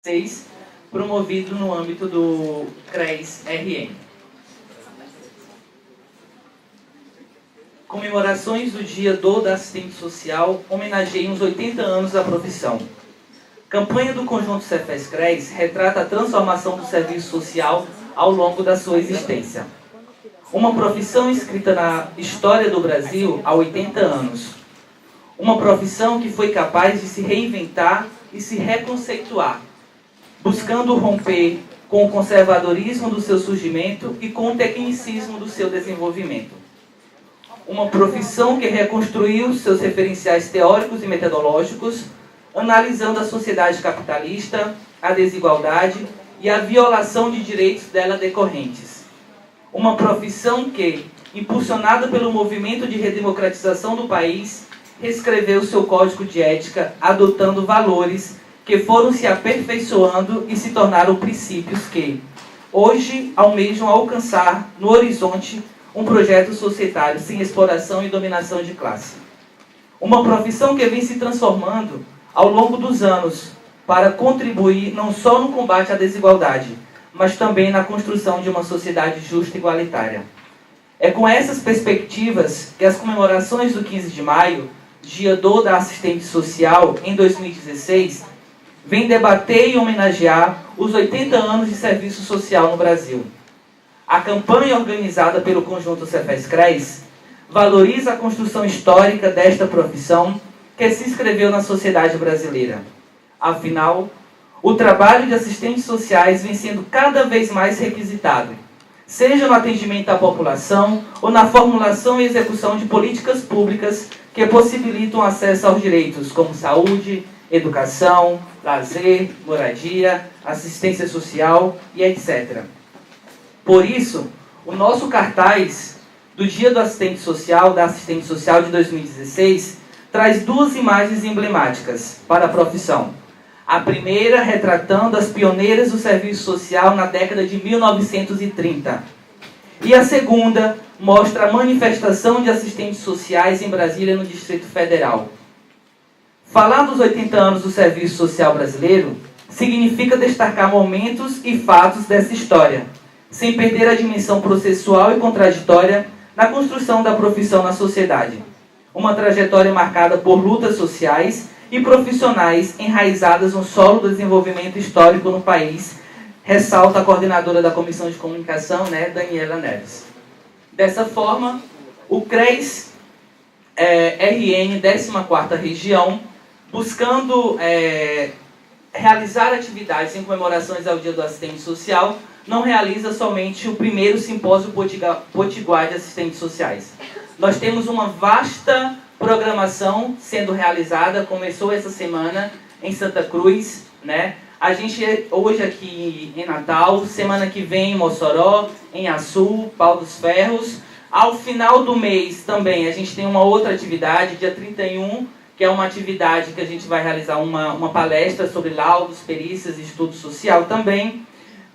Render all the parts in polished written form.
2016, promovido no âmbito do CRES-RN. Comemorações do Dia do Assistente Social homenageiam os 80 anos da profissão. Campanha do Conjunto Cefes-CRES retrata a transformação do serviço social ao longo da sua existência. Uma profissão inscrita na história do Brasil há 80 anos. Uma profissão que foi capaz de se reinventar e se reconceituar, buscando romper com o conservadorismo do seu surgimento e com o tecnicismo do seu desenvolvimento. Uma profissão que reconstruiu seus referenciais teóricos e metodológicos, analisando a sociedade capitalista, a desigualdade e a violação de direitos dela decorrentes. Uma profissão que, impulsionada pelo movimento de redemocratização do país, reescreveu seu código de ética, adotando valores que foram se aperfeiçoando e se tornaram princípios que, hoje, almejam alcançar no horizonte um projeto societário sem exploração e dominação de classe. Uma profissão que vem se transformando ao longo dos anos para contribuir não só no combate à desigualdade, mas também na construção de uma sociedade justa e igualitária. É com essas perspectivas que as comemorações do 15 de maio, Dia do Assistente Social, em 2016, vem debater e homenagear os 80 anos de serviço social no Brasil. A campanha organizada pelo Conjunto Cefes-CRES valoriza a construção histórica desta profissão que se inscreveu na sociedade brasileira. Afinal, o trabalho de assistentes sociais vem sendo cada vez mais requisitado, seja no atendimento à população ou na formulação e execução de políticas públicas que possibilitam acesso aos direitos como saúde, educação, lazer, moradia, assistência social e etc. Por isso, o nosso cartaz do Dia do Assistente Social, da Assistente Social de 2016, traz duas imagens emblemáticas para a profissão. A primeira retratando as pioneiras do serviço social na década de 1930. E a segunda mostra a manifestação de assistentes sociais em Brasília, no Distrito Federal. Falar dos 80 anos do serviço social brasileiro significa destacar momentos e fatos dessa história, sem perder a dimensão processual e contraditória na construção da profissão na sociedade. Uma trajetória marcada por lutas sociais e profissionais enraizadas no solo do desenvolvimento histórico no país, ressalta a coordenadora da Comissão de Comunicação, Daniela Neves. Dessa forma, o CRES-RN 14ª Região, buscando realizar atividades em comemorações ao Dia do Assistente Social, não realiza somente o primeiro simpósio potiguar de assistentes sociais. Nós temos uma vasta programação sendo realizada, começou essa semana em Santa Cruz, A gente hoje aqui em Natal, semana que vem em Mossoró, em Açu, Pau dos Ferros. Ao final do mês também a gente tem uma outra atividade, dia 31, que é uma atividade que a gente vai realizar uma palestra sobre laudos, perícias e estudo social também.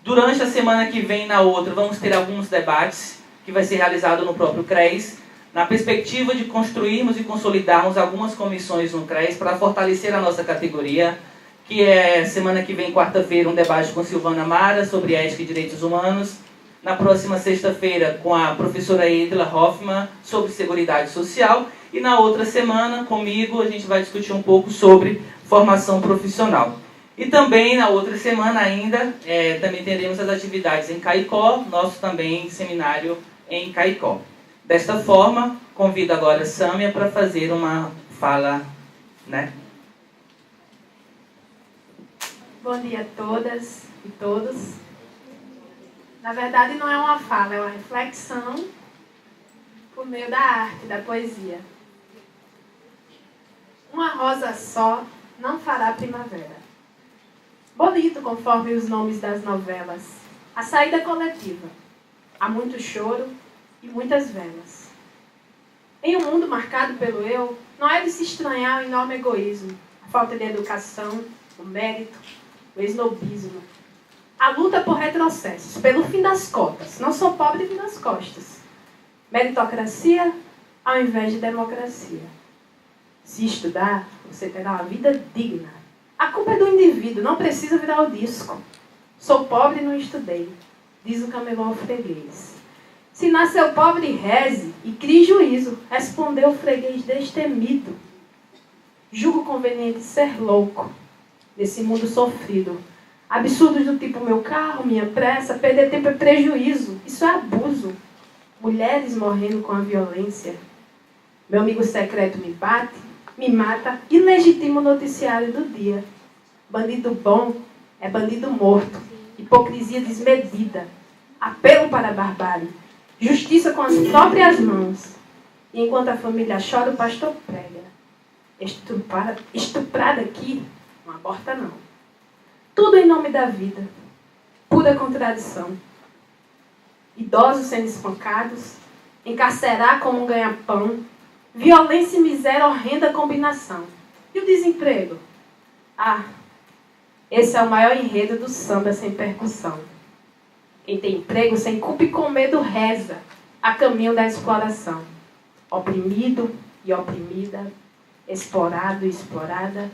Durante a semana que vem, na outra, vamos ter alguns debates que vai ser realizado no próprio CRES, na perspectiva de construirmos e consolidarmos algumas comissões no CRES para fortalecer a nossa categoria, que é semana que vem, quarta-feira, um debate com Silvana Mara sobre ética e direitos humanos. Na próxima sexta-feira, com a professora Edla Hoffmann, sobre seguridade social. E na outra semana, comigo, a gente vai discutir um pouco sobre formação profissional. E também, na outra semana ainda, também teremos as atividades em Caicó, nosso também seminário em Caicó. Desta forma, convido agora a Sâmia para fazer uma fala, Bom dia a todas e todos. Na verdade, não é uma fala, é uma reflexão por meio da arte, da poesia. Uma rosa só não fará primavera. Bonito conforme os nomes das novelas. A saída coletiva. Há muito choro e muitas velas. Em um mundo marcado pelo eu, não é de se estranhar o enorme egoísmo, a falta de educação, o mérito, o esnobismo. A luta por retrocessos, pelo fim das cotas. Não sou pobre e nas costas. Meritocracia ao invés de democracia. Se estudar, você terá uma vida digna. A culpa é do indivíduo, não precisa virar o disco. Sou pobre e não estudei, diz o camelô ao freguês. Se nasceu pobre, reze e crie juízo, respondeu o freguês destemido. Julgo conveniente ser louco nesse mundo sofrido. Absurdos do tipo meu carro, minha pressa, perder tempo é prejuízo, isso é abuso. Mulheres morrendo com a violência. Meu amigo secreto me bate, me mata, ilegitimo noticiário do dia. Bandido bom é bandido morto, hipocrisia desmedida, apelo para a barbárie, justiça com as próprias mãos. E enquanto a família chora, o pastor prega. Estuprada aqui, não aborta não. Tudo em nome da vida, pura contradição. Idosos sendo espancados, encarcerar como um ganha-pão, violência e miséria, horrenda combinação. E o desemprego? Ah, esse é o maior enredo do samba sem percussão. Quem tem emprego sem culpa e com medo reza a caminho da exploração. Oprimido e oprimida, explorado e explorada,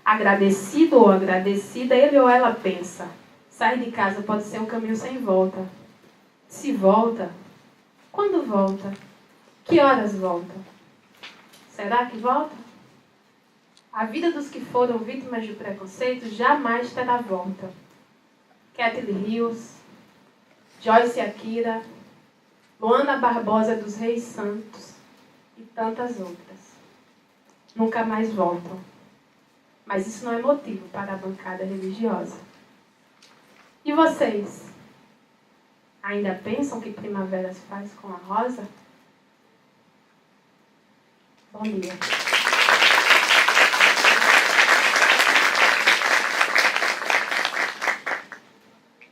agradecido ou agradecida, ele ou ela pensa. Sair de casa pode ser um caminho sem volta. Se volta, quando volta? Que horas volta? Será que volta? A vida dos que foram vítimas de preconceito jamais terá volta. Kathleen Rios, Joyce Akira, Luana Barbosa dos Reis Santos e tantas outras. Nunca mais voltam. Mas isso não é motivo para a bancada religiosa. E vocês? Ainda pensam que primavera se faz com a rosa? Bom dia.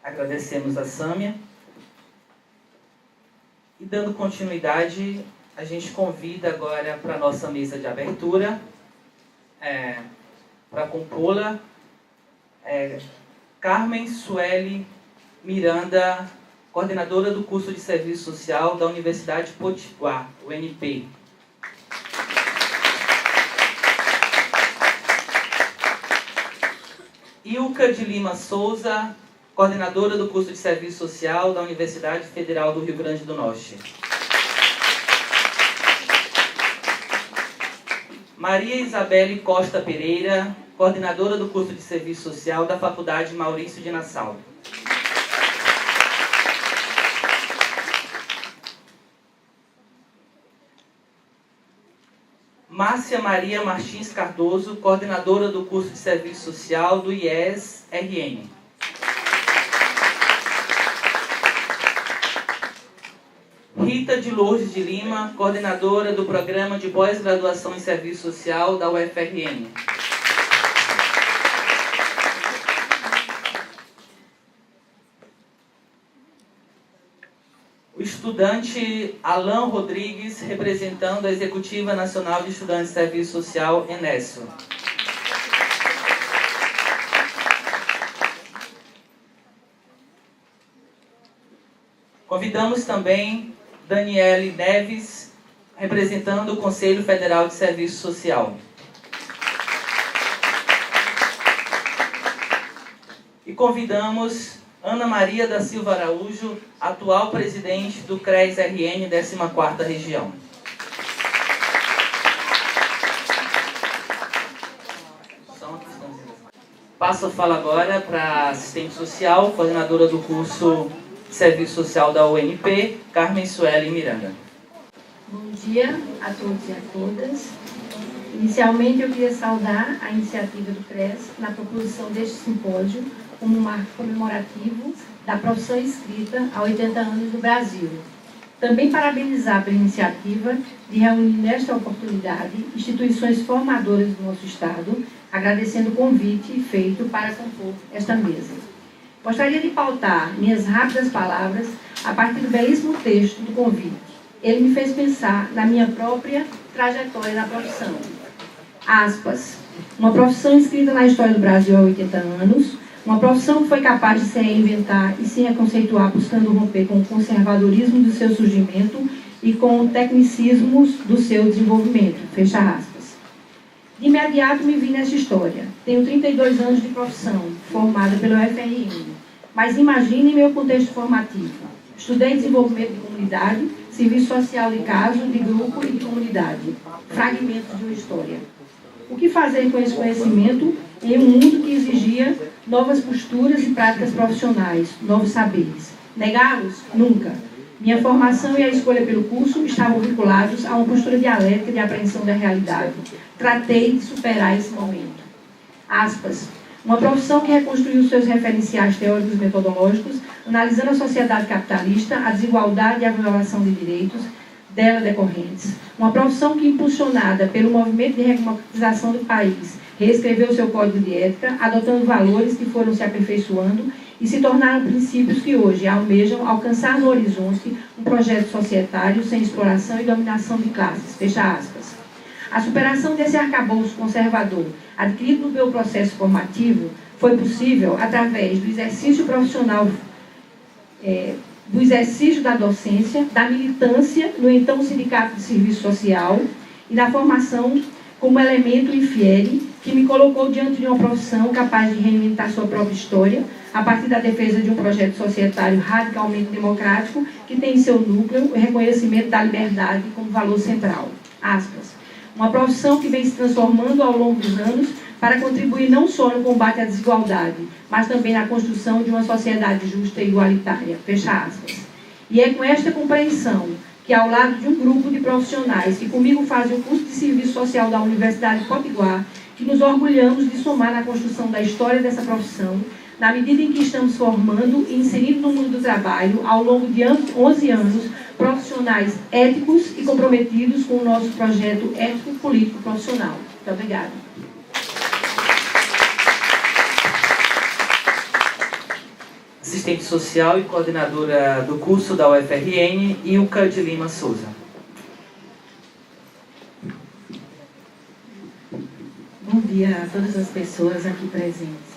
Agradecemos a Sâmia. E dando continuidade, a gente convida agora para a nossa mesa de abertura, para compô-la, Carmen Sueli Miranda, coordenadora do curso de Serviço Social da Universidade Potiguar, UNP. Ilka de Lima Souza, coordenadora do curso de Serviço Social da Universidade Federal do Rio Grande do Norte. Maria Isabelle Costa Pereira, coordenadora do curso de Serviço Social da Faculdade Maurício de Nassau. Márcia Maria Martins Cardoso, coordenadora do curso de Serviço Social do IES-RN. Rita de Lourdes de Lima, coordenadora do Programa de Pós-Graduação em Serviço Social da UFRN. O estudante Alan Rodrigues, representando a Executiva Nacional de Estudantes de Serviço Social, ENESO. Convidamos também Daniele Neves, representando o Conselho Federal de Serviço Social. E convidamos Ana Maria da Silva Araújo, atual presidente do CRES-RN 14ª Região. Passo a fala agora para a assistente social, coordenadora do curso Serviço Social da UNP, Carmen Sueli Miranda. Bom dia a todos e a todas. Inicialmente, eu queria saudar a iniciativa do CRES na proposição deste simpósio como um marco comemorativo da profissão escrita há 80 anos no Brasil. Também parabenizar pela iniciativa de reunir nesta oportunidade instituições formadoras do nosso Estado, agradecendo o convite feito para compor esta mesa. Gostaria de pautar minhas rápidas palavras a partir do belíssimo texto do convite. Ele me fez pensar na minha própria trajetória na profissão. Aspas. Uma profissão inscrita na história do Brasil há 80 anos, uma profissão que foi capaz de se reinventar e se reconceituar, buscando romper com o conservadorismo do seu surgimento e com o tecnicismo do seu desenvolvimento. Fecha aspas. De imediato me vi nessa história. Tenho 32 anos de profissão, formada pela UFRN. Mas imagine meu contexto formativo. Estudei desenvolvimento de comunidade, serviço social de caso, de grupo e de comunidade. Fragmentos de uma história. O que fazer com esse conhecimento em um mundo que exigia novas posturas e práticas profissionais, novos saberes? Negá-los? Nunca. Minha formação e a escolha pelo curso estavam vinculados a uma postura dialética de apreensão da realidade. Tratei de superar esse momento. Aspas. Uma profissão que reconstruiu seus referenciais teóricos e metodológicos, analisando a sociedade capitalista, a desigualdade e a violação de direitos dela decorrentes. Uma profissão que, impulsionada pelo movimento de democratização do país, reescreveu seu código de ética, adotando valores que foram se aperfeiçoando e se tornaram princípios que hoje almejam alcançar no horizonte um projeto societário sem exploração e dominação de classes. Fecha aspas. A superação desse arcabouço conservador, adquirido no meu processo formativo, foi possível através do exercício profissional, do exercício da docência, da militância no então Sindicato de Serviço Social e da formação como elemento infiere que me colocou diante de uma profissão capaz de reinventar sua própria história a partir da defesa de um projeto societário radicalmente democrático que tem em seu núcleo o reconhecimento da liberdade como valor central. Aspas. Uma profissão que vem se transformando ao longo dos anos para contribuir não só no combate à desigualdade, mas também na construção de uma sociedade justa e igualitária. Fecha aspas. E é com esta compreensão que, ao lado de um grupo de profissionais que comigo fazem o curso de Serviço Social da Universidade de Potiguar, que nos orgulhamos de somar na construção da história dessa profissão, na medida em que estamos formando e inserindo no mundo do trabalho, ao longo de 11 anos, profissionais éticos e comprometidos com o nosso projeto ético-político profissional. Muito obrigada. Assistente social e coordenadora do curso da UFRN, Ilka de Lima Souza. Bom dia a todas as pessoas aqui presentes.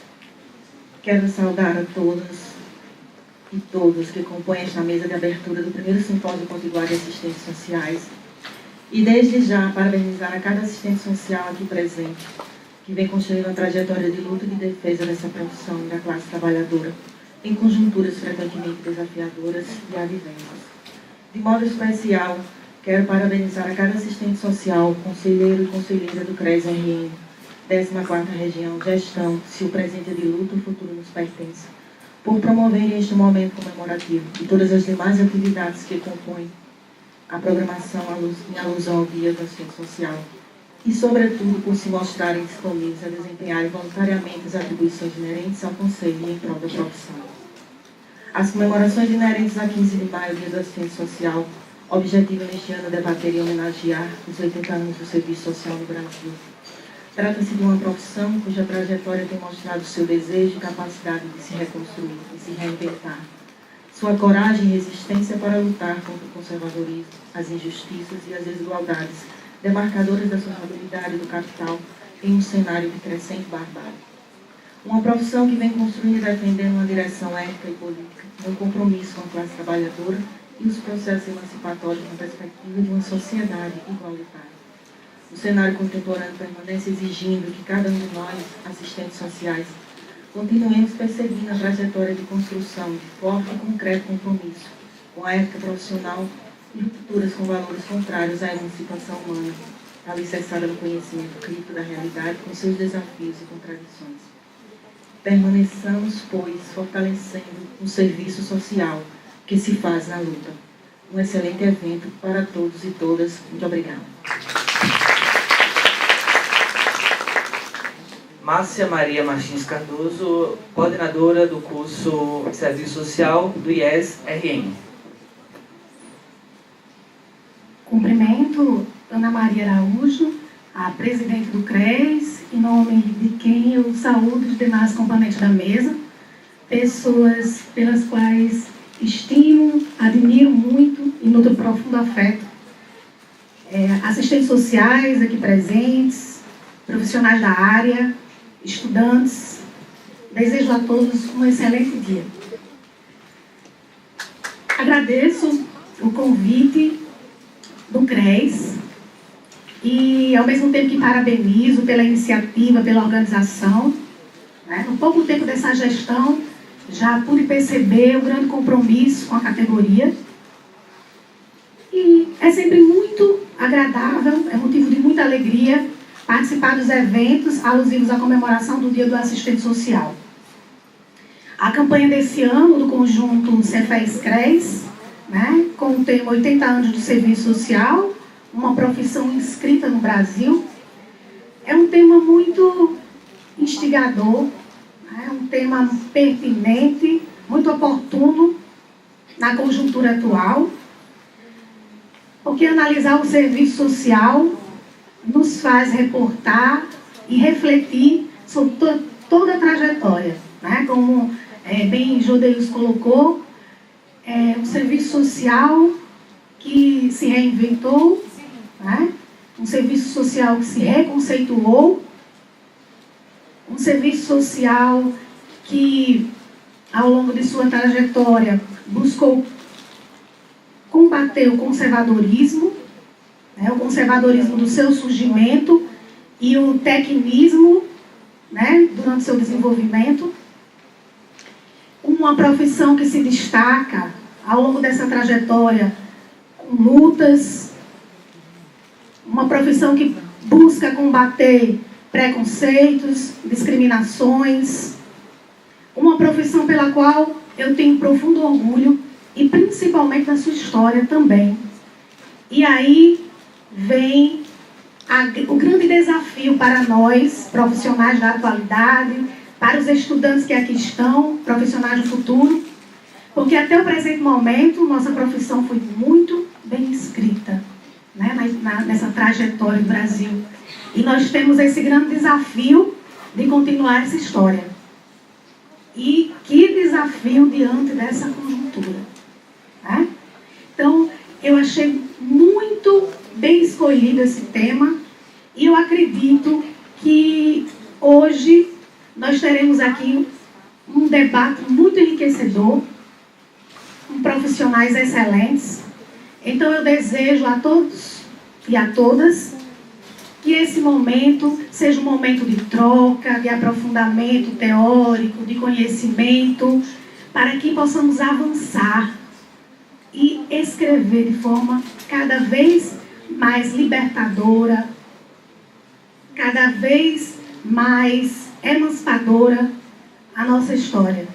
Quero saudar a todas e todos que compõem esta mesa de abertura do primeiro simpósio potiguar de assistentes sociais e desde já parabenizar a cada assistente social aqui presente que vem construindo uma trajetória de luta e de defesa dessa profissão da classe trabalhadora em conjunturas frequentemente desafiadoras e adversas. De modo especial, quero parabenizar a cada assistente social, conselheiro e conselheira do CRES-RN, 14ª Região, Gestão, se o presente é de luta, o futuro nos pertence, por promoverem este momento comemorativo e todas as demais atividades que compõem a programação em alusão ao Dia do Assistente Social e, sobretudo, por se mostrarem disponíveis a desempenharem voluntariamente as atribuições inerentes ao Conselho e em prol da profissão. As comemorações inerentes a 15 de maio, Dia do Assistente Social, objetivam neste ano debater e homenagear os 80 anos do Serviço Social no Brasil. Trata-se de uma profissão cuja trajetória tem mostrado seu desejo e capacidade de se reconstruir e se reinventar. Sua coragem e resistência para lutar contra o conservadorismo, as injustiças e as desigualdades, demarcadoras da sociabilidade do capital em um cenário de crescente barbárie. Uma profissão que vem construindo e defendendo uma direção ética e política, um compromisso com a classe trabalhadora e os processos emancipatórios na perspectiva de uma sociedade igualitária. O cenário contemporâneo permanece exigindo que cada um de nós, assistentes sociais, continuemos perseguindo a trajetória de construção de forte e concreto compromisso com a ética profissional e rupturas com valores contrários à emancipação humana, alicerçada no conhecimento crítico da realidade com seus desafios e contradições. Permaneçamos, pois, fortalecendo um serviço social que se faz na luta. Um excelente evento para todos e todas. Muito obrigada. Márcia Maria Martins Cardoso, coordenadora do curso de Serviço Social do IES-RN. Cumprimento Ana Maria Araújo, a presidente do CRES, em nome de quem eu saúdo os demais componentes da mesa, pessoas pelas quais estimo, admiro muito e nutro profundo afeto, assistentes sociais aqui presentes, profissionais da área, estudantes, desejo a todos um excelente dia. Agradeço o convite do CRES e ao mesmo tempo que parabenizo pela iniciativa, pela organização, né? No pouco tempo dessa gestão, já pude perceber o grande compromisso com a categoria. E é sempre muito agradável, é motivo de muita alegria participar dos eventos alusivos à comemoração do Dia do Assistente Social. A campanha desse ano do conjunto Cefes-CRES, né, com o tema 80 anos do serviço social, uma profissão inscrita no Brasil, é um tema muito instigador, é um tema pertinente, muito oportuno na conjuntura atual, porque analisar o serviço social nos faz reportar e refletir sobre toda a trajetória, né? Como bem Jodeus colocou, um serviço social que se reinventou, né? Um serviço social que se reconceituou, um serviço social que, ao longo de sua trajetória, buscou combater o conservadorismo, né, o conservadorismo do seu surgimento e o tecnismo, né, durante seu desenvolvimento. Uma profissão que se destaca ao longo dessa trajetória com lutas, uma profissão que busca combater preconceitos, discriminações, uma profissão pela qual eu tenho profundo orgulho e principalmente na sua história também. E aí vem o grande desafio para nós, profissionais da atualidade, para os estudantes que aqui estão, profissionais do futuro, porque até o presente momento nossa profissão foi muito bem escrita, né, nessa trajetória do Brasil. E nós temos esse grande desafio de continuar essa história. E que desafio diante dessa conjuntura, né? Então, eu achei muito bem escolhido esse tema e eu acredito que hoje nós teremos aqui um debate muito enriquecedor, com profissionais excelentes. Então, eu desejo a todos e a todas que esse momento seja um momento de troca, de aprofundamento teórico, de conhecimento, para que possamos avançar e escrever de forma cada vez mais libertadora, cada vez mais emancipadora a nossa história.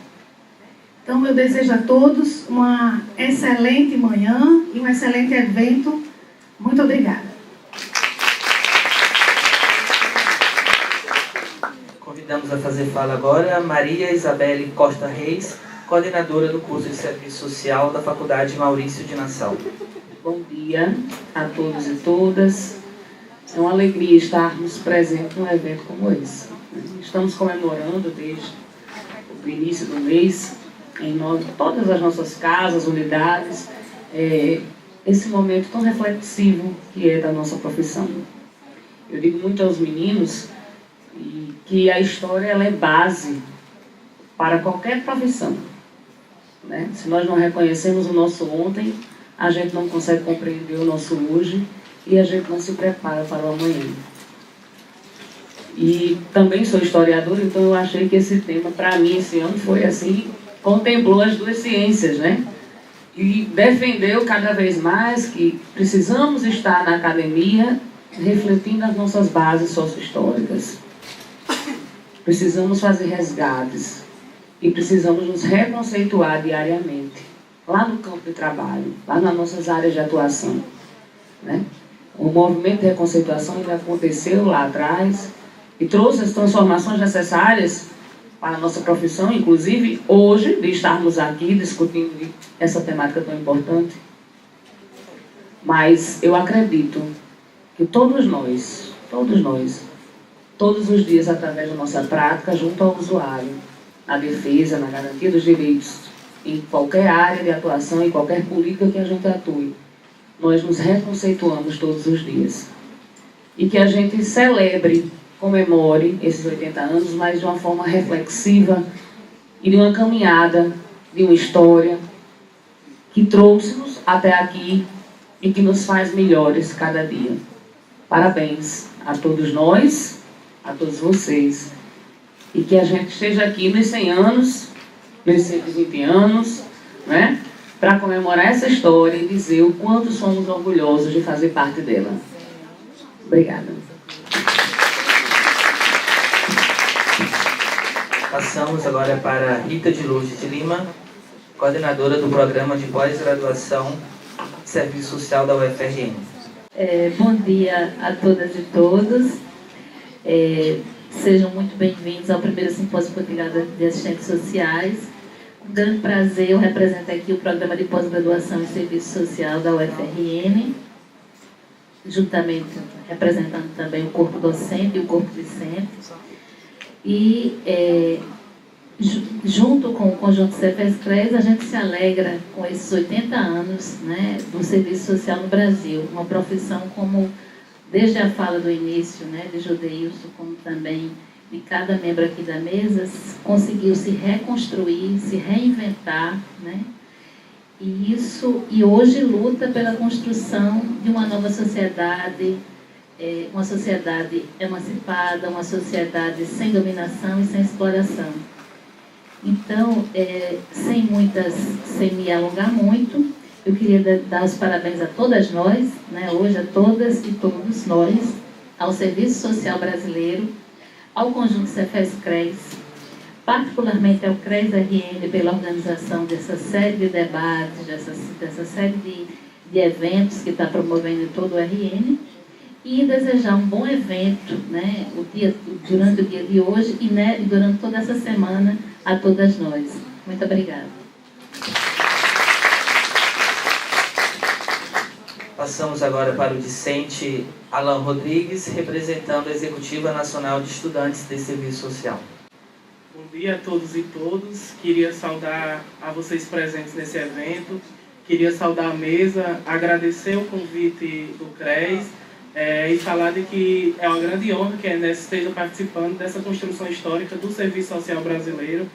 Então, eu desejo a todos uma excelente manhã e um excelente evento. Muito obrigada. Convidamos a fazer fala agora a Maria Isabelle Costa Reis, coordenadora do curso de Serviço Social da Faculdade Maurício de Nassau. Bom dia a todos e todas. É uma alegria estarmos presentes num evento como esse. Estamos comemorando desde o início do mês, em todas as nossas casas, unidades, esse momento tão reflexivo que é da nossa profissão. Eu digo muito aos meninos que a história ela é base para qualquer profissão, né? Se nós não reconhecemos o nosso ontem, a gente não consegue compreender o nosso hoje e a gente não se prepara para o amanhã. E também sou historiadora, então eu achei que esse tema, para mim, esse ano foi assim, contemplou as duas ciências, né? E defendeu cada vez mais que precisamos estar na academia refletindo as nossas bases socio-históricas. Precisamos fazer resgates e precisamos nos reconceituar diariamente, lá no campo de trabalho, lá nas nossas áreas de atuação, né? O movimento de reconceituação ele aconteceu lá atrás e trouxe as transformações necessárias para a nossa profissão, inclusive hoje, de estarmos aqui discutindo essa temática tão importante. Mas eu acredito que todos nós, todos os dias, através da nossa prática, junto ao usuário, na defesa, na garantia dos direitos, em qualquer área de atuação, em qualquer política que a gente atue, nós nos reconceituamos todos os dias. E que a gente celebre, comemore esses 80 anos, mas de uma forma reflexiva e de uma caminhada, de uma história que trouxe-nos até aqui e que nos faz melhores cada dia. Parabéns a todos nós, a todos vocês. E que a gente esteja aqui nos 100 anos, nos 120 anos, né? Para comemorar essa história e dizer o quanto somos orgulhosos de fazer parte dela. Obrigada. Passamos agora para Rita de Lourdes de Lima, coordenadora do Programa de Pós-Graduação de Serviço Social da UFRN. Bom dia a todas e todos. Sejam muito bem-vindos ao primeiro simpósio coordenado de assistentes sociais. Com grande prazer, eu represento aqui o Programa de Pós-Graduação em Serviço Social da UFRN, juntamente representando também o corpo docente e o corpo discente. E, junto com o conjunto Cefes-CRES, a gente se alegra com esses 80 anos, né, do serviço social no Brasil, uma profissão como, desde a fala do início, né, de Jodeilson, como também de cada membro aqui da mesa, conseguiu se reconstruir, se reinventar, né, e hoje luta pela construção de uma nova sociedade, uma sociedade emancipada, uma sociedade sem dominação e sem exploração. Então, sem me alongar muito, eu queria dar os parabéns a todas nós, né, hoje a todas e todos nós, ao Serviço Social Brasileiro, ao conjunto Cefes-CRES, particularmente ao CRES-RN pela organização dessa série de debates, dessa série de eventos que está promovendo em todo o RN, e desejar um bom evento, né, durante o dia de hoje e, né, durante toda essa semana a todas nós. Muito obrigada. Passamos agora para o discente Alan Rodrigues, representando a Executiva Nacional de Estudantes de Serviço Social. Bom dia a todos e todas. Queria saudar a vocês presentes nesse evento. Queria saudar a mesa, agradecer o convite do CRES, e falar de que é uma grande honra que a Enes esteja participando dessa construção histórica do serviço social brasileiro,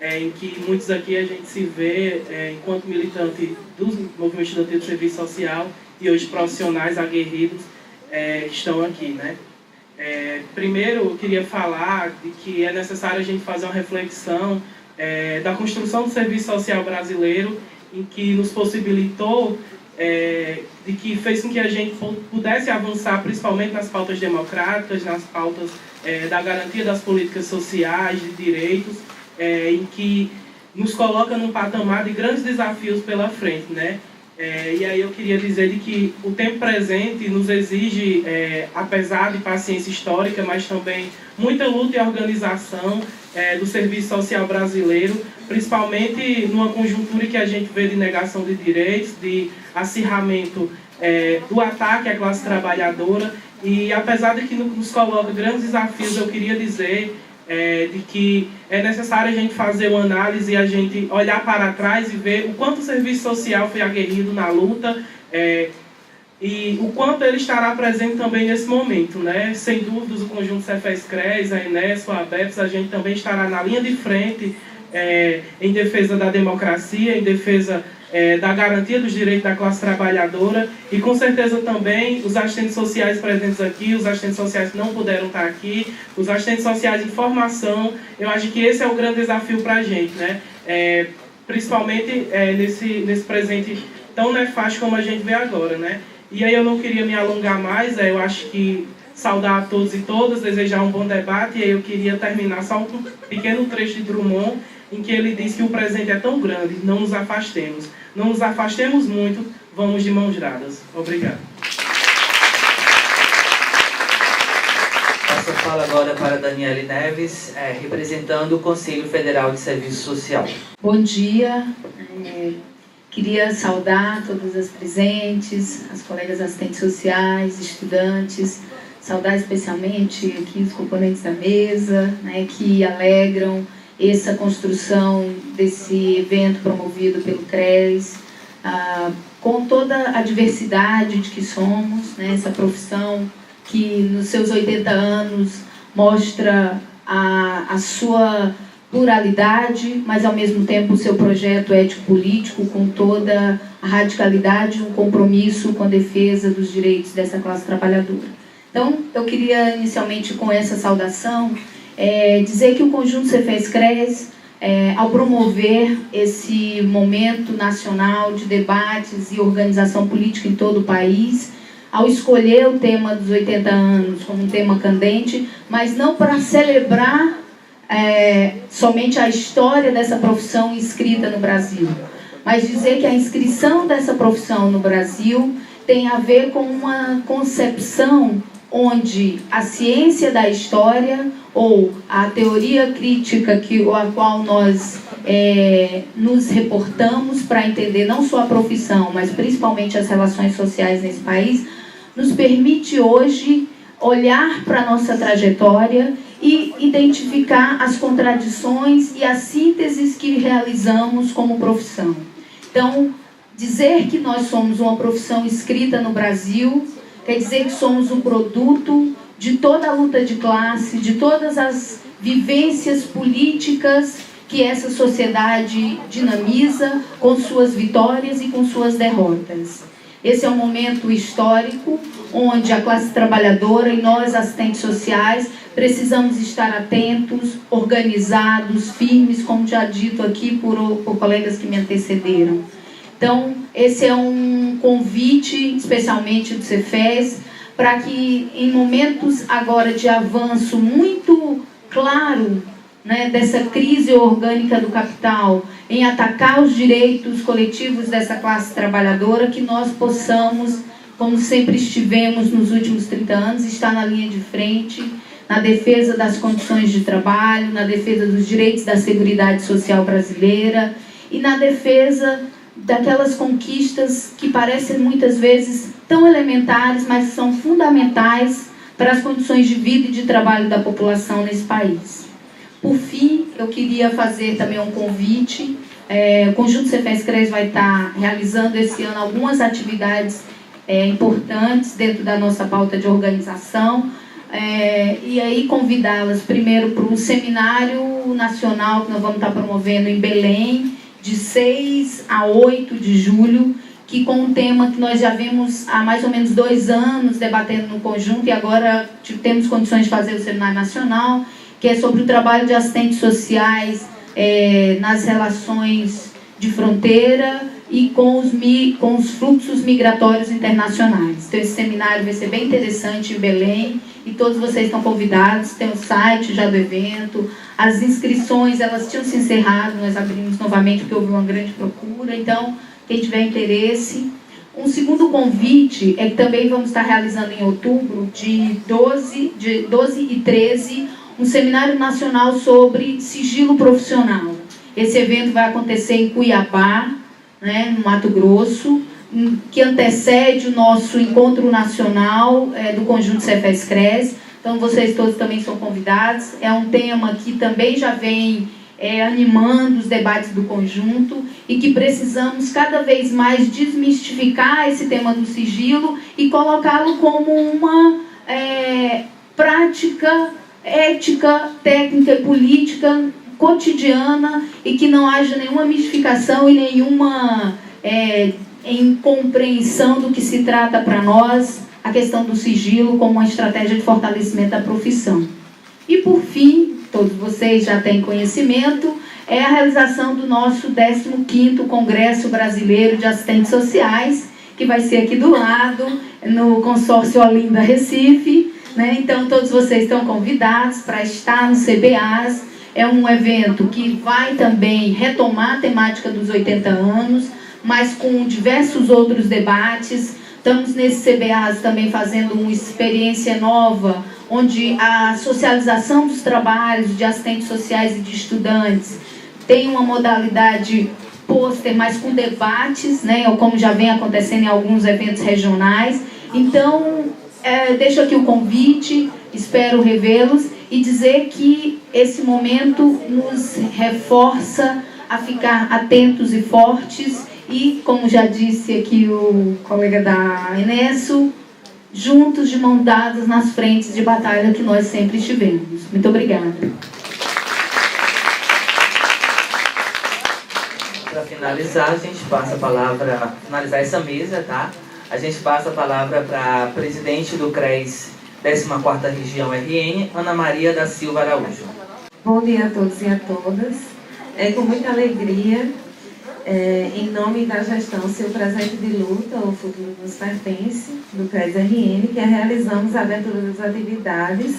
em que muitos aqui a gente se vê enquanto militante do movimento estudantil do serviço social e hoje profissionais aguerridos que estão aqui, né? Primeiro, eu queria falar de que é necessário a gente fazer uma reflexão da construção do serviço social brasileiro, em que nos possibilitou, de que fez com que a gente pudesse avançar principalmente nas pautas democráticas, nas pautas da garantia das políticas sociais, de direitos, em que nos coloca num patamar de grandes desafios pela frente, né? E aí eu queria dizer de que o tempo presente nos exige, apesar de paciência histórica, mas também muita luta e organização do serviço social brasileiro, principalmente numa conjuntura que a gente vê de negação de direitos, de acirramento do ataque à classe trabalhadora. E apesar de que nos coloca grandes desafios, eu queria dizer de que é necessário a gente fazer uma análise e a gente olhar para trás e ver o quanto o serviço social foi aguerrido na luta e o quanto ele estará presente também nesse momento, né? Sem dúvidas, o conjunto Cefes-CRES, a Enesco, a ABEPS, a gente também estará na linha de frente em defesa da democracia, em defesa da garantia dos direitos da classe trabalhadora e com certeza também os assistentes sociais presentes aqui, os assistentes sociais que não puderam estar aqui, os assistentes sociais em formação. Eu acho que esse é o grande desafio para a gente, né? Principalmente nesse presente tão nefasto como a gente vê agora, né? E aí eu não queria me alongar mais, eu acho que saudar a todos e todas, desejar um bom debate, e aí eu queria terminar só um pequeno trecho de Drummond, em que ele diz que o presente é tão grande, não nos afastemos. Não nos afastemos muito, vamos de mãos dadas. Obrigado. Passo a fala agora para Daniele Neves, representando o Conselho Federal de Serviço Social. Bom dia. Queria saudar todas as presentes, as colegas assistentes sociais, estudantes, saudar especialmente aqui os componentes da mesa, né, que alegram essa construção desse evento promovido pelo CRES, com toda a diversidade de que somos, né, essa profissão que nos seus 80 anos mostra a sua pluralidade, mas ao mesmo tempo o seu projeto ético-político com toda a radicalidade, um compromisso com a defesa dos direitos dessa classe trabalhadora. Então, eu queria inicialmente com essa saudação dizer que o Conjunto Cefes-CRES, ao promover esse momento nacional de debates e organização política em todo o país, ao escolher o tema dos 80 anos como um tema candente, mas não para celebrar somente a história dessa profissão inscrita no Brasil, mas dizer que a inscrição dessa profissão no Brasil tem a ver com uma concepção onde a ciência da história ou a teoria crítica a qual nós nos reportamos para entender não só a profissão, mas principalmente as relações sociais nesse país, nos permite hoje olhar para a nossa trajetória e identificar as contradições e as sínteses que realizamos como profissão. Então, dizer que nós somos uma profissão inscrita no Brasil quer dizer que somos um produto de toda a luta de classe, de todas as vivências políticas que essa sociedade dinamiza com suas vitórias e com suas derrotas. Esse é um momento histórico onde a classe trabalhadora e nós, assistentes sociais, precisamos estar atentos, organizados, firmes, como já dito aqui por colegas que me antecederam. Então, esse é um convite, especialmente do Cefes, para que em momentos agora de avanço muito claro, né, dessa crise orgânica do capital, em atacar os direitos coletivos dessa classe trabalhadora, que nós possamos, como sempre estivemos nos últimos 30 anos, estar na linha de frente, na defesa das condições de trabalho, na defesa dos direitos da Seguridade Social brasileira e na defesa daquelas conquistas que parecem muitas vezes tão elementares, mas são fundamentais para as condições de vida e de trabalho da população nesse país. Por fim, eu queria fazer também um convite. O Conjunto Cefes-CRES vai estar realizando esse ano algumas atividades importantes dentro da nossa pauta de organização, e aí convidá-las primeiro para um seminário nacional que nós vamos estar promovendo em Belém, de 6 a 8 de julho, que com um tema que nós já vimos há mais ou menos 2 anos debatendo no conjunto, e agora temos condições de fazer o seminário nacional, que é sobre o trabalho de assistentes sociais nas relações de fronteira e com os fluxos migratórios internacionais. Então, esse seminário vai ser bem interessante em Belém, e todos vocês estão convidados. Tem o site já do evento, as inscrições elas tinham se encerrado, nós abrimos novamente porque houve uma grande procura, então quem tiver interesse. Um segundo convite é que também vamos estar realizando em outubro, de 12 e 13, um seminário nacional sobre sigilo profissional. Esse evento vai acontecer em Cuiabá, né, no Mato Grosso, que antecede o nosso encontro nacional do Conjunto Cefes-CRES. Então, vocês todos também são convidados. É um tema que também já vem animando os debates do conjunto e que precisamos cada vez mais desmistificar esse tema do sigilo e colocá-lo como uma prática ética, técnica e política cotidiana, e que não haja nenhuma mistificação e nenhuma incompreensão do que se trata para nós a questão do sigilo como uma estratégia de fortalecimento da profissão. E por fim, todos vocês já têm conhecimento, é a realização do nosso 15º Congresso Brasileiro de Assistentes Sociais, que vai ser aqui do lado, no Consórcio Olinda Recife, né? Então todos vocês estão convidados para estar no CBAs. É um evento que vai também retomar a temática dos 80 anos, mas com diversos outros debates. Estamos nesse CBAs também fazendo uma experiência nova, onde a socialização dos trabalhos de assistentes sociais e de estudantes tem uma modalidade pôster, mas com debates, né, como já vem acontecendo em alguns eventos regionais. Então, deixo aqui o convite, espero revê-los e dizer que esse momento nos reforça a ficar atentos e fortes e, como já disse aqui o colega da Enesso, juntos de mãos dadas nas frentes de batalha que nós sempre estivemos. Muito obrigada. Para finalizar, a gente passa a palavra, finalizar essa mesa, tá? A gente passa a palavra para a presidente do CRES 14ª Região RN, Ana Maria da Silva Araújo. Bom dia a todos e a todas. É com muita alegria, em nome da gestão Seu Presente de Luta, o Futuro nos Pertence, do CRES RN, que realizamos a abertura das atividades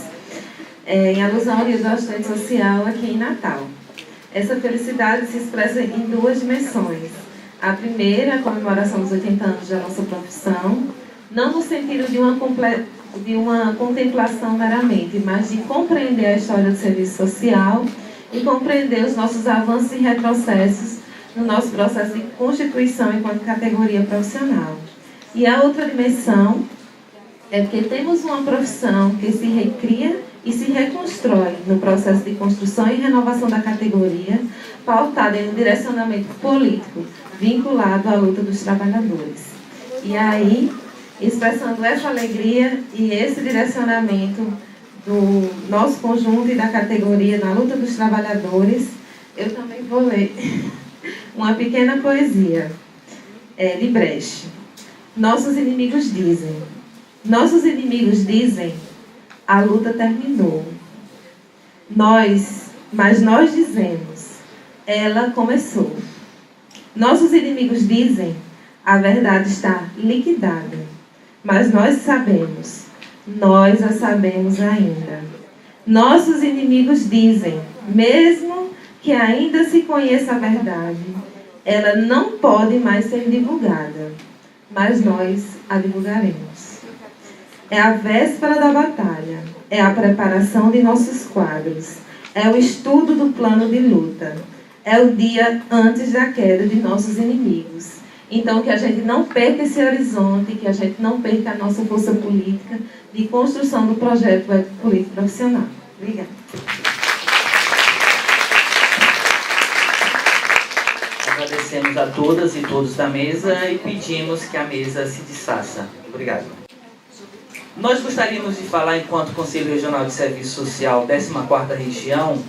em alusão ao Dia do Assistente Social aqui em Natal. Essa felicidade se expressa em duas dimensões. A primeira, a comemoração dos 80 anos da nossa profissão, não no sentido de uma contemplação meramente, mas de compreender a história do serviço social e compreender os nossos avanços e retrocessos no nosso processo de constituição enquanto categoria profissional. E a outra dimensão é que temos uma profissão que se recria e se reconstrói no processo de construção e renovação da categoria, pautada em um direcionamento político vinculado à luta dos trabalhadores. E aí, expressando essa alegria e esse direcionamento do nosso conjunto e da categoria na luta dos trabalhadores, eu também vou ler uma pequena poesia de Brecht. Nossos inimigos dizem, a luta terminou. Mas nós dizemos, ela começou. Nossos inimigos dizem, a verdade está liquidada. Mas nós a sabemos ainda. Nossos inimigos dizem, mesmo que ainda se conheça a verdade, ela não pode mais ser divulgada, mas nós a divulgaremos. É a véspera da batalha, é a preparação de nossos quadros, é o estudo do plano de luta, é o dia antes da queda de nossos inimigos. Então, que a gente não perca esse horizonte, que a gente não perca a nossa força política de construção do projeto político profissional. Obrigada. Agradecemos a todas e todos da mesa e pedimos que a mesa se desfaça. Obrigado. Nós gostaríamos de falar, enquanto Conselho Regional de Serviço Social, 14ª Região,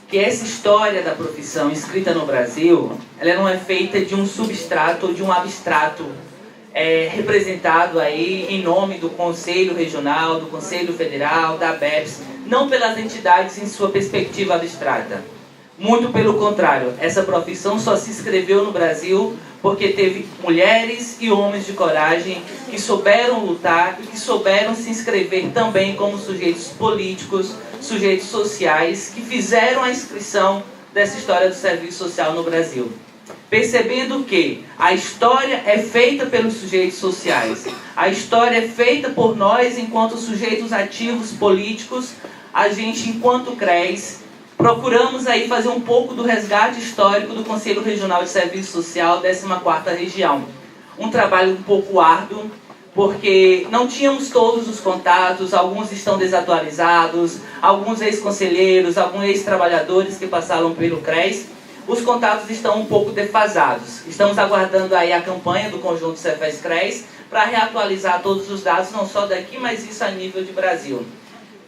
que essa história da profissão escrita no Brasil, ela não é feita de um substrato ou de um abstrato representado aí em nome do Conselho Regional, do Conselho Federal, da ABEPS, não pelas entidades em sua perspectiva abstrata. Muito pelo contrário, essa profissão só se escreveu no Brasil porque teve mulheres e homens de coragem que souberam lutar e que souberam se inscrever também como sujeitos políticos, sujeitos sociais, que fizeram a inscrição dessa história do serviço social no Brasil. Percebendo que a história é feita pelos sujeitos sociais, a história é feita por nós enquanto sujeitos ativos políticos, a gente, enquanto CRES, procuramos aí fazer um pouco do resgate histórico do Conselho Regional de Serviço Social, 14ª Região. Um trabalho um pouco árduo, porque não tínhamos todos os contatos, alguns estão desatualizados, alguns ex-conselheiros, alguns ex-trabalhadores que passaram pelo CRES, os contatos estão um pouco defasados. Estamos aguardando aí a campanha do conjunto Cefes-CRES para reatualizar todos os dados, não só daqui, mas isso a nível de Brasil.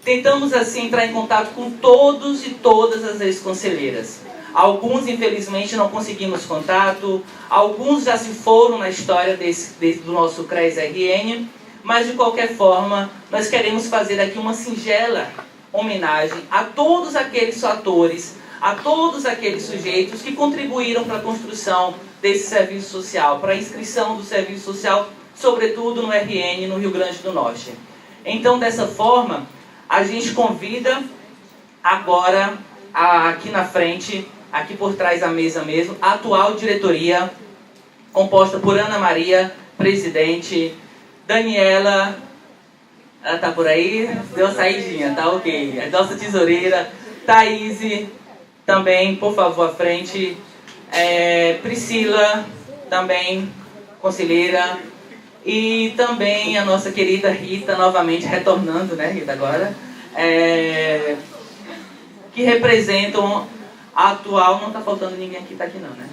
Tentamos assim entrar em contato com todos e todas as ex-conselheiras. Alguns, infelizmente, não conseguimos contato, alguns já se foram na história do nosso CRES RN, mas de qualquer forma, nós queremos fazer aqui uma singela homenagem a todos aqueles atores, a todos aqueles sujeitos que contribuíram para a construção desse serviço social, para a inscrição do serviço social, sobretudo no RN, no Rio Grande do Norte. Então, dessa forma, a gente convida agora, aqui na frente, aqui por trás da mesa mesmo, a atual diretoria, composta por Ana Maria, presidente, Daniela, ela tá por aí? Deu uma saidinha, tá ok. A nossa tesoureira, Thaís, também, por favor, à frente. Priscila, também, conselheira. E também a nossa querida Rita, novamente retornando, né, Rita, agora, que representam a atual, não está faltando ninguém aqui, tá aqui não, né?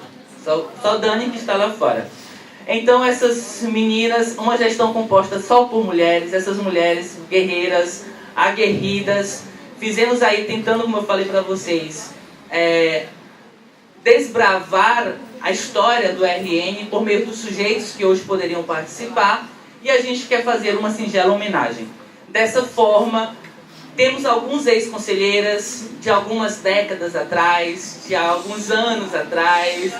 Só Dani que está lá fora. Então essas meninas, uma gestão composta só por mulheres, essas mulheres guerreiras, aguerridas, fizemos aí, tentando, como eu falei para vocês, desbravar a história do RN por meio dos sujeitos que hoje poderiam participar, e a gente quer fazer uma singela homenagem. Dessa forma, temos alguns ex-conselheiras de algumas décadas atrás, de alguns anos atrás,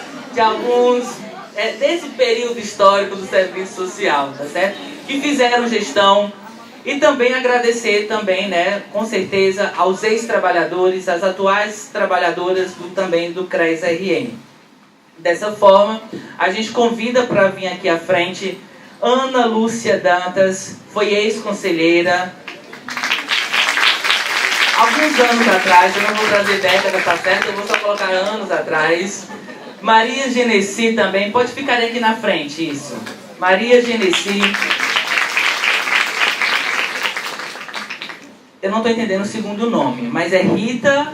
desse período histórico do serviço social, tá certo? Que fizeram gestão. E também agradecer também, né, com certeza, aos ex-trabalhadores, às atuais trabalhadoras também do CRES-RN. Dessa forma, a gente convida para vir aqui à frente Ana Lúcia Dantas, foi ex-conselheira. Alguns anos atrás, eu não vou trazer década, tá certo? Eu vou só colocar anos atrás. Maria Genesi também, pode ficar aqui na frente, isso. Maria Genesi. Eu não estou entendendo o segundo nome, mas é Rita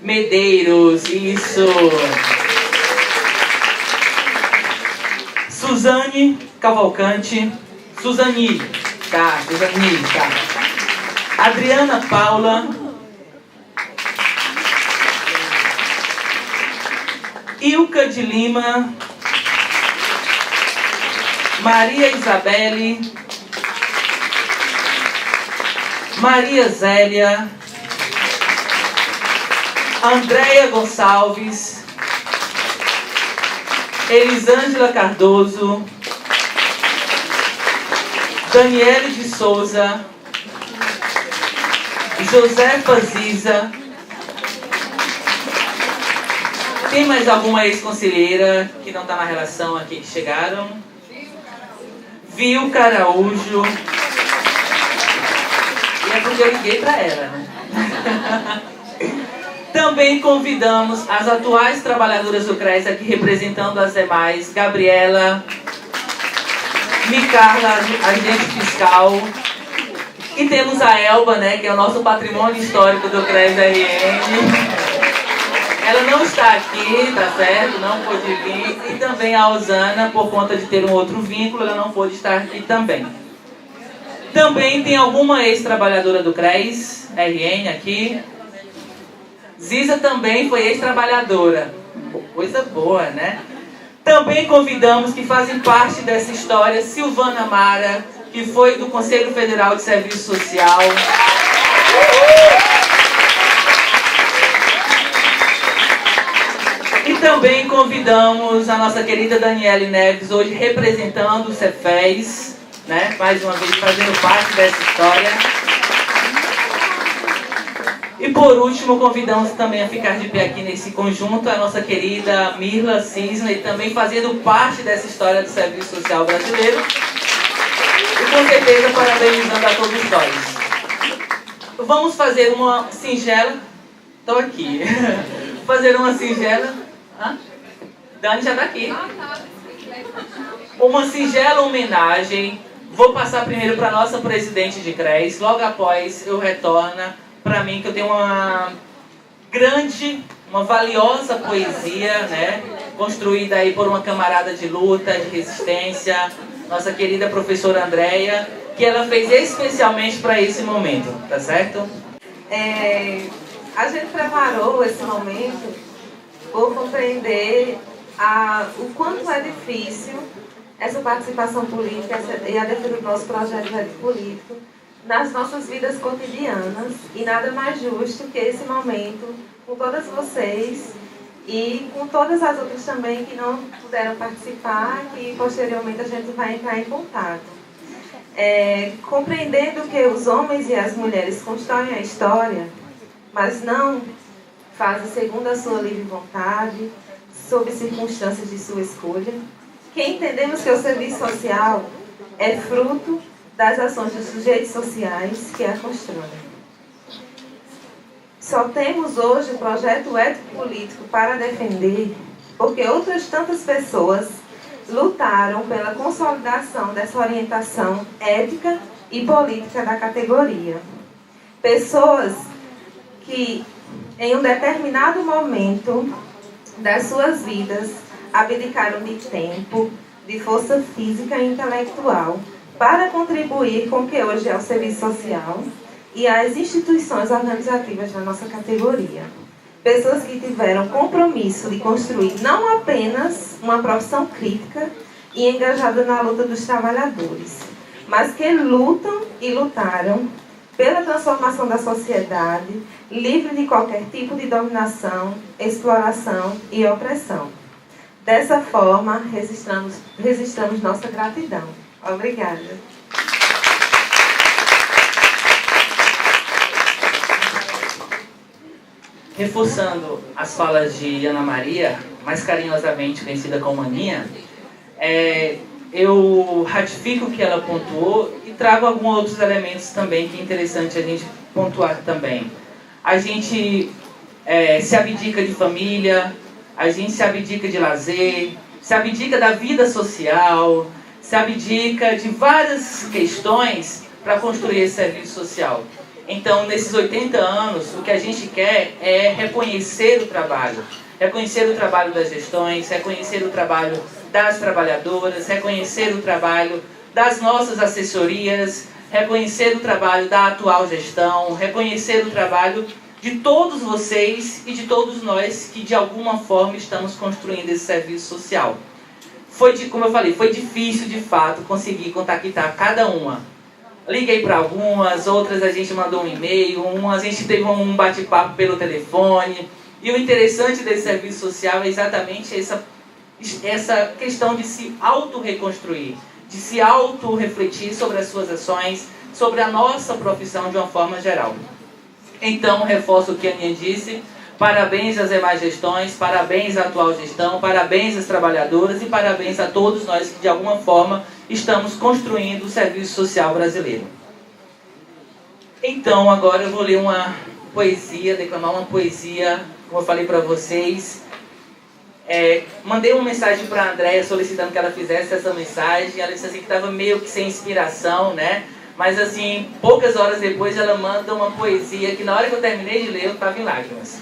Medeiros, isso. Suzane Cavalcante, Suzani, tá. Adriana Paula. Ilka de Lima. Maria Isabelle. Maria Zélia. Andréia Gonçalves. Elisângela Cardoso. Daniele de Souza. Josefa Ziza. Tem mais alguma ex-conselheira que não está na relação aqui que chegaram? Vilca Araújo. E é porque eu liguei para ela, né? Também convidamos as atuais trabalhadoras do CRES aqui representando as demais. Gabriela, Micarla, agente fiscal. E temos a Elba, né, que é o nosso patrimônio histórico do CRES-RN. Ela não está aqui, tá certo? Não pôde vir. E também a Osana, por conta de ter um outro vínculo, ela não pôde estar aqui também. Também tem alguma ex-trabalhadora do CRES-RN aqui. Ziza também foi ex-trabalhadora. Coisa boa, né? Também convidamos que fazem parte dessa história Silvana Mara, que foi do Conselho Federal de Serviço Social. E também convidamos a nossa querida Daniele Neves, hoje representando o Cefes, né? Mais uma vez fazendo parte dessa história. E por último, convidamos também a ficar de pé aqui nesse conjunto a nossa querida Mirla Cisne, também fazendo parte dessa história do Serviço Social brasileiro. E com certeza parabenizando a todos nós. Vamos fazer uma singela... Estou aqui. Fazer uma singela... Hã? Dani já está aqui. Uma singela homenagem. Vou passar primeiro para a nossa presidente de CRES. Logo após eu retorno para mim, que eu tenho uma valiosa poesia, né? Construída aí por uma camarada de luta, de resistência, nossa querida professora Andréia, que ela fez especialmente para esse momento, tá certo? A gente preparou esse momento por compreender o quanto é difícil essa participação política e a defesa do nosso projeto político nas nossas vidas cotidianas, e nada mais justo que esse momento com todas vocês e com todas as outras também que não puderam participar, que posteriormente a gente vai entrar em contato. Compreendendo que os homens e as mulheres constroem a história, mas não fazem segundo a sua livre vontade, sob circunstâncias de sua escolha, que entendemos que o serviço social é fruto das ações dos sujeitos sociais que a constroem. Só temos hoje o projeto ético-político para defender, porque outras tantas pessoas lutaram pela consolidação dessa orientação ética e política da categoria. Pessoas que, em um determinado momento das suas vidas, abdicaram de tempo, de força física e intelectual, para contribuir com o que hoje é o serviço social e as instituições organizativas da nossa categoria. Pessoas que tiveram compromisso de construir não apenas uma profissão crítica e engajada na luta dos trabalhadores, mas que lutam e lutaram pela transformação da sociedade, livre de qualquer tipo de dominação, exploração e opressão. Dessa forma, registramos nossa gratidão. Obrigada. Reforçando as falas de Ana Maria, mais carinhosamente conhecida como Aninha, eu ratifico o que ela pontuou e trago alguns outros elementos também que é interessante a gente pontuar também. A gente se abdica de família, a gente se abdica de lazer, se abdica da vida social, se abdica de várias questões para construir esse serviço social. Então, nesses 80 anos, o que a gente quer é reconhecer o trabalho das gestões, reconhecer o trabalho das trabalhadoras, reconhecer o trabalho das nossas assessorias, reconhecer o trabalho da atual gestão, reconhecer o trabalho de todos vocês e de todos nós que de alguma forma estamos construindo esse serviço social. Como eu falei, foi difícil de fato conseguir contactar cada uma. Liguei para algumas, outras a gente mandou um e-mail, a gente teve um bate-papo pelo telefone. E o interessante desse serviço social é exatamente essa questão de se auto-reconstruir, de se auto-refletir sobre as suas ações, sobre a nossa profissão de uma forma geral. Então, reforço o que a Aninha disse, parabéns às demais gestões, parabéns à atual gestão, parabéns às trabalhadoras e parabéns a todos nós que de alguma forma estamos construindo o serviço social brasileiro. Então, agora eu vou ler uma poesia, declamar uma poesia, como eu falei para vocês. Mandei uma mensagem para a Andréia solicitando que ela fizesse essa mensagem. Ela disse assim que estava meio que sem inspiração, né? Mas assim, poucas horas depois ela manda uma poesia que na hora que eu terminei de ler eu estava em lágrimas.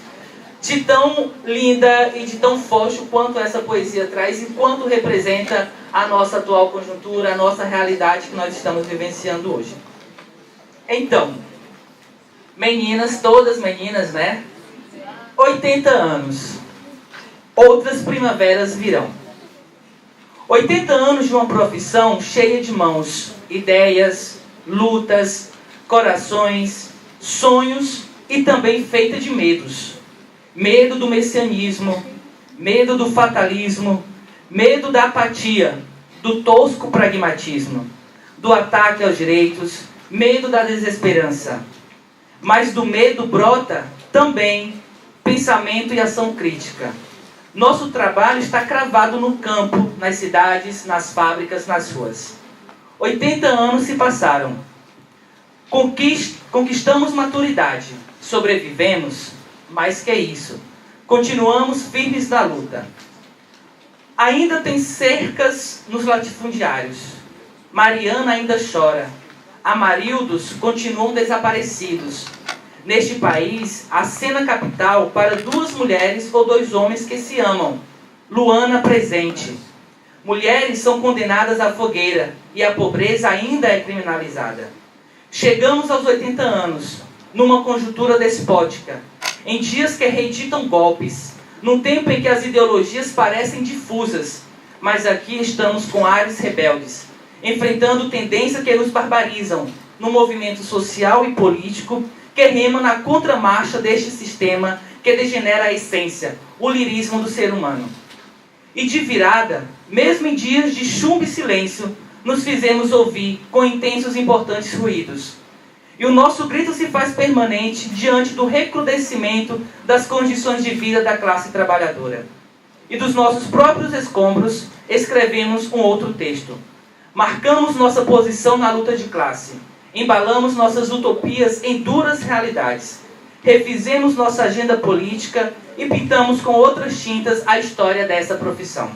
De tão linda e de tão forte quanto essa poesia traz e quanto representa a nossa atual conjuntura, a nossa realidade que nós estamos vivenciando hoje. Então, meninas, todas meninas, né? 80 anos. Outras primaveras virão. 80 anos de uma profissão cheia de mãos, ideias, lutas, corações, sonhos e também feita de medos. Medo do messianismo, medo do fatalismo, medo da apatia, do tosco pragmatismo, do ataque aos direitos, medo da desesperança. Mas do medo brota também pensamento e ação crítica. Nosso trabalho está cravado no campo, nas cidades, nas fábricas, nas ruas. 80 anos se passaram. Conquistamos maturidade, sobrevivemos, mais que isso. Continuamos firmes na luta. Ainda tem cercas nos latifundiários. Mariana ainda chora. Amarildos continuam desaparecidos. Neste país, a cena capital para 2 mulheres ou 2 homens que se amam. Luana presente. Mulheres são condenadas à fogueira e a pobreza ainda é criminalizada. Chegamos aos 80 anos, numa conjuntura despótica, em dias que reeditam golpes, num tempo em que as ideologias parecem difusas, mas aqui estamos com ares rebeldes, enfrentando tendências que nos barbarizam, num movimento social e político que rema na contramarcha deste sistema que degenera a essência, o lirismo do ser humano. E de virada, mesmo em dias de chumbo e silêncio, nos fizemos ouvir com intensos e importantes ruídos. E o nosso grito se faz permanente diante do recrudescimento das condições de vida da classe trabalhadora. E dos nossos próprios escombros, escrevemos um outro texto. Marcamos nossa posição na luta de classe. Embalamos nossas utopias em duras realidades. Refizemos nossa agenda política e pintamos com outras tintas a história dessa profissão.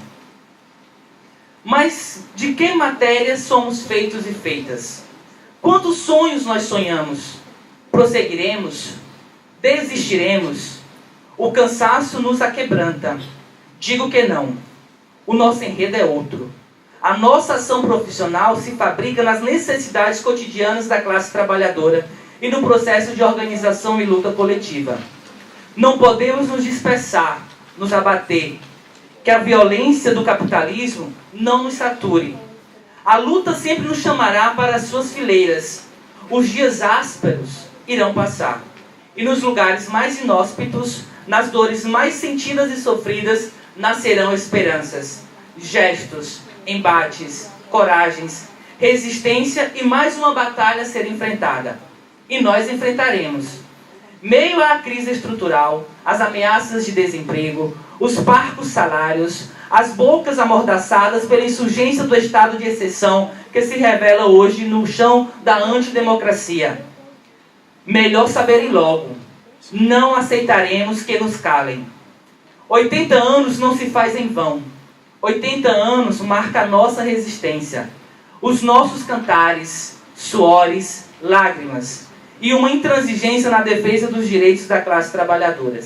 Mas de que matérias somos feitos e feitas? Quantos sonhos nós sonhamos? Prosseguiremos? Desistiremos? O cansaço nos aquebranta. Digo que não. O nosso enredo é outro. A nossa ação profissional se fabrica nas necessidades cotidianas da classe trabalhadora e no processo de organização e luta coletiva. Não podemos nos dispersar, nos abater, que a violência do capitalismo não nos sature. A luta sempre nos chamará para as suas fileiras. Os dias ásperos irão passar. E nos lugares mais inóspitos, nas dores mais sentidas e sofridas, nascerão esperanças, gestos, embates, coragens, resistência e mais uma batalha a ser enfrentada. E nós enfrentaremos. Meio à crise estrutural, as ameaças de desemprego, os parcos salários, as bocas amordaçadas pela insurgência do estado de exceção que se revela hoje no chão da antidemocracia. Melhor saberem logo, não aceitaremos que nos calem. 80 anos não se faz em vão. 80 anos marca a nossa resistência. Os nossos cantares, suores, lágrimas e uma intransigência na defesa dos direitos da classe trabalhadora.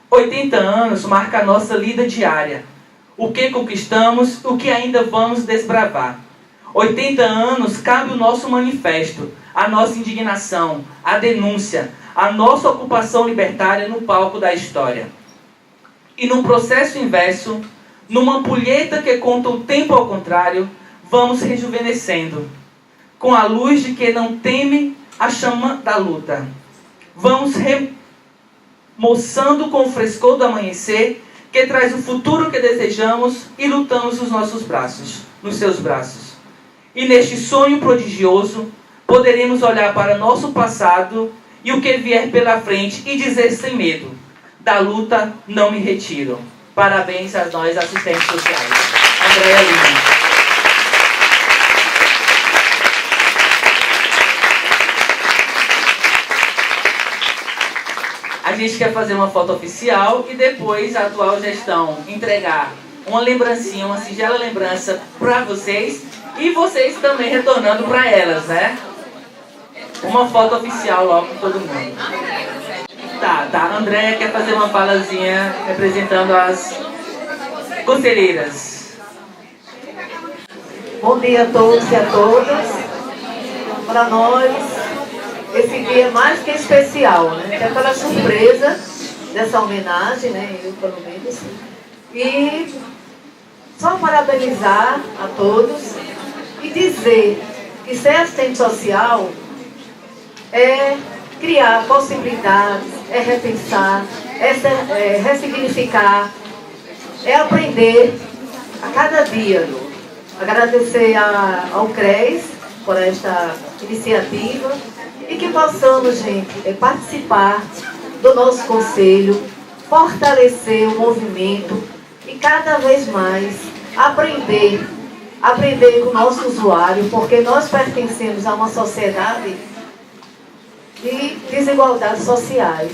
80 anos marca a nossa lida diária. O que conquistamos, o que ainda vamos desbravar. 80 anos cabe o nosso manifesto, a nossa indignação, a denúncia, a nossa ocupação libertária no palco da história. E num processo inverso, numa ampulheta que conta o tempo ao contrário, vamos rejuvenescendo, com a luz de que não teme a chama da luta. Vamos remoçando com o frescor do amanhecer, que traz o futuro que desejamos, e lutamos nos seus braços. E neste sonho prodigioso, poderemos olhar para nosso passado e o que vier pela frente e dizer sem medo: da luta não me retiro. Parabéns a nós, assistentes sociais. Andréa Lima. A gente quer fazer uma foto oficial e depois a atual gestão entregar uma lembrancinha, uma singela lembrança para vocês e vocês também retornando para elas, né? Uma foto oficial logo com todo mundo. Tá. A Andréa quer fazer uma falazinha representando as conselheiras. Bom dia a todos e a todas. Para nós, esse dia é mais que especial, né? Tem aquela surpresa dessa homenagem, né? Eu, pelo menos. E só parabenizar a todos e dizer que ser assistente social é criar possibilidades, é repensar, é ressignificar, é aprender a cada dia. Agradecer ao CRES por esta iniciativa e que possamos, gente, participar do nosso conselho, fortalecer o movimento e cada vez mais aprender com o nosso usuário, porque nós pertencemos a uma sociedade de desigualdades sociais.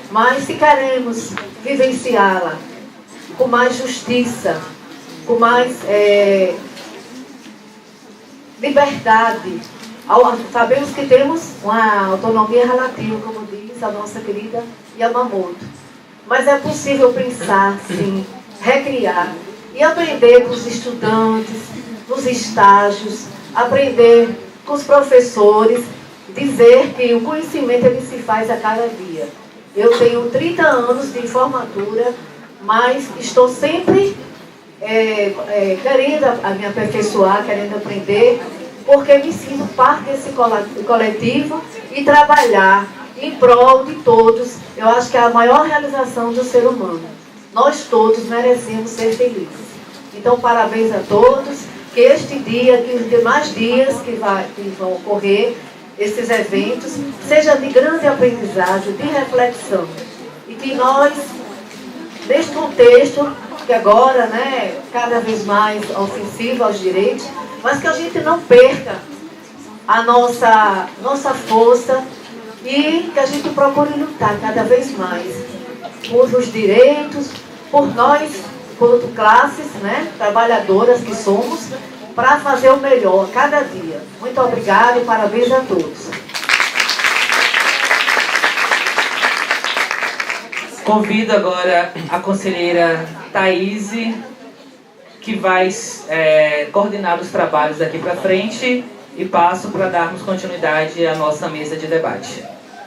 Mas se queremos vivenciá-la com mais justiça, com mais liberdade, sabemos que temos uma autonomia relativa, como diz a nossa querida Yamamoto. Mas é possível pensar, sim, recriar e aprender com os estudantes, nos estágios, aprender com os professores, dizer que o conhecimento ele se faz a cada dia. Eu tenho 30 anos de formatura, mas estou sempre querendo me aperfeiçoar, querendo aprender, porque me sinto parte desse coletivo e trabalhar em prol de todos. Eu acho que é a maior realização do ser humano. Nós todos merecemos ser felizes. Então, parabéns a todos, que este dia, que os demais dias que vão ocorrer, esses eventos, seja de grande aprendizagem, de reflexão. E que nós, neste contexto, que agora, né, cada vez mais ofensivo aos direitos, mas que a gente não perca a nossa força e que a gente procure lutar cada vez mais por os direitos, por nós, por classes, né, trabalhadoras que somos, para fazer o melhor cada dia. Muito obrigada e parabéns a todos. Convido agora a conselheira Thaíse, que vai coordenar os trabalhos daqui para frente, e passo para darmos continuidade à nossa mesa de debate.